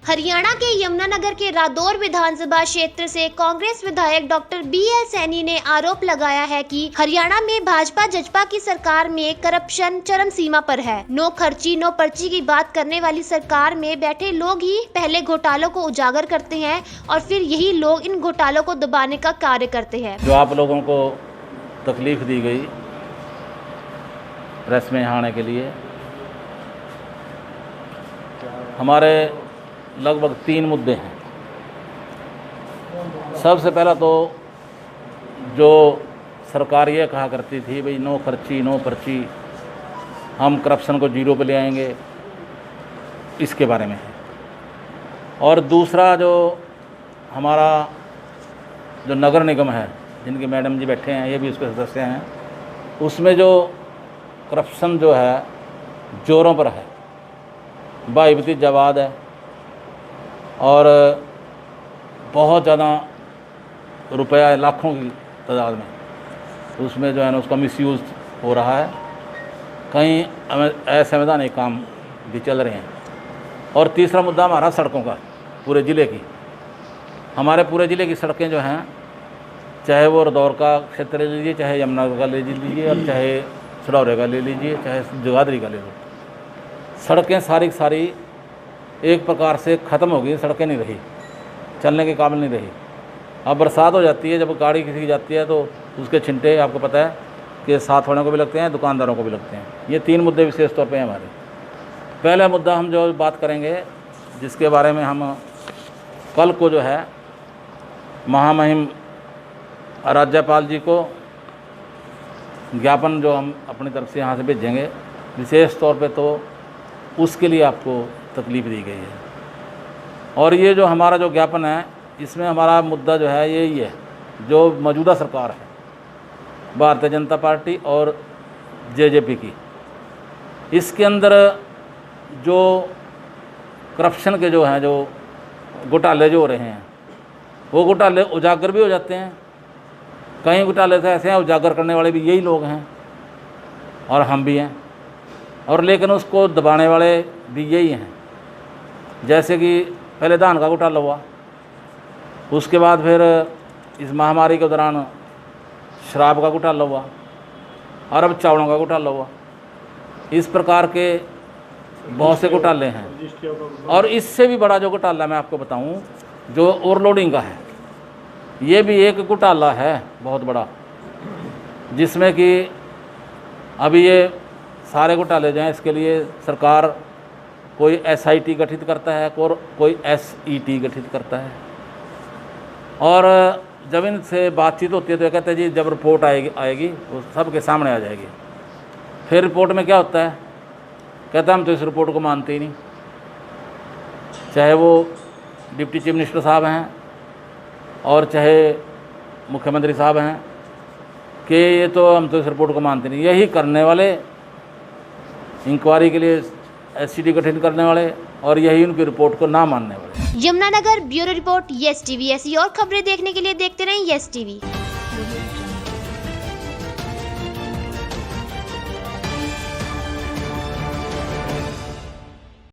हरियाणा के यमुनानगर के रादौर विधानसभा क्षेत्र से कांग्रेस विधायक डॉक्टर BL सैनी ने आरोप लगाया है कि हरियाणा में भाजपा जजपा की सरकार में करप्शन चरम सीमा पर है। नो खर्ची नो पर्ची की बात करने वाली सरकार में बैठे लोग ही पहले घोटालों को उजागर करते हैं और फिर यही लोग इन घोटालों को दबाने का कार्य करते हैं। जो आप लोगों को तकलीफ दी गई प्रेस में आने के लिए, हमारे लगभग 3 मुद्दे हैं। सबसे पहला तो जो सरकार ये कहा करती थी भाई नो खर्ची नो पर्ची, हम करप्शन को जीरो पे ले आएंगे, इसके बारे में है। और दूसरा जो हमारा जो नगर निगम है, जिनके मैडम जी बैठे हैं, ये भी उसके सदस्य हैं, उसमें जो करप्शन जो है जोरों पर है, बाईबती जवाद है और बहुत ज़्यादा रुपया लाखों की तादाद में, तो उसमें जो है ना उसका मिसयूज़ हो रहा है। कहीं असंवैधानिक काम भी चल रहे हैं। और तीसरा मुद्दा हमारा सड़कों का, पूरे ज़िले की, हमारे पूरे ज़िले की सड़कें जो हैं, चाहे वो रादौर का क्षेत्र ले लीजिए, चाहे यमुनानगर का ले लीजिए, और चाहे सडौरे का ले लीजिए, चाहे जगाधरी का ले लो, सड़कें सारी की सारी एक प्रकार से ख़त्म हो गई। सड़कें नहीं रही, चलने के काबिल नहीं रही। अब बरसात हो जाती है, जब गाड़ी किसी की जाती है तो उसके छिंटे आपको पता है कि साथ वालों को भी लगते हैं, दुकानदारों को भी लगते हैं। ये 3 मुद्दे विशेष तौर पे हैं हमारे। पहला मुद्दा हम जो बात करेंगे, जिसके बारे में हम कल को जो है महामहिम राज्यपाल जी को ज्ञापन जो हम अपनी तरफ से यहाँ से भेजेंगे, विशेष तौर पे तो उसके लिए आपको तकलीफ़ दी गई है। और ये जो हमारा जो ज्ञापन है, इसमें हमारा मुद्दा जो है यही है, जो मौजूदा सरकार है भारतीय जनता पार्टी और JJP की, इसके अंदर जो करप्शन के जो हैं, जो घोटाले जो हो रहे हैं, वो घोटाले उजागर भी हो जाते हैं। कई घोटाले तो ऐसे हैं उजागर करने वाले भी यही लोग हैं और हम भी हैं, और लेकिन उसको दबाने वाले भी यही हैं। जैसे कि पहले धान का घोटाला हुआ, उसके बाद फिर इस महामारी के दौरान शराब का घोटाला हुआ, और अब चावलों का घोटाला हुआ। इस प्रकार के बहुत से घोटाले हैं। और इससे भी बड़ा जो घोटाला मैं आपको बताऊं, जो ओवरलोडिंग का है, ये भी एक घोटाला है बहुत बड़ा, जिसमें कि अभी ये सारे घोटाले जो हैं, इसके लिए सरकार कोई SIT गठित करता है और कोई SET गठित करता है। और जब इनसे बातचीत होती है तो ये कहते हैं जी जब रिपोर्ट आएगी वो सबके सामने आ जाएगी। फिर रिपोर्ट में क्या होता है, कहता है हम तो इस रिपोर्ट को मानते ही नहीं, चाहे वो डिप्टी चीफ मिनिस्टर साहब हैं और चाहे मुख्यमंत्री साहब हैं, कि ये तो हम तो इस रिपोर्ट को मानते नहीं। यही करने वाले, इंक्वायरी के लिए SCT गठन करने वाले, और यही उनकी रिपोर्ट को ना मानने वाले। Yamunanagar bureau report, YES TV। ऐसी और खबरें देखने के लिए देखते रहें YES TV।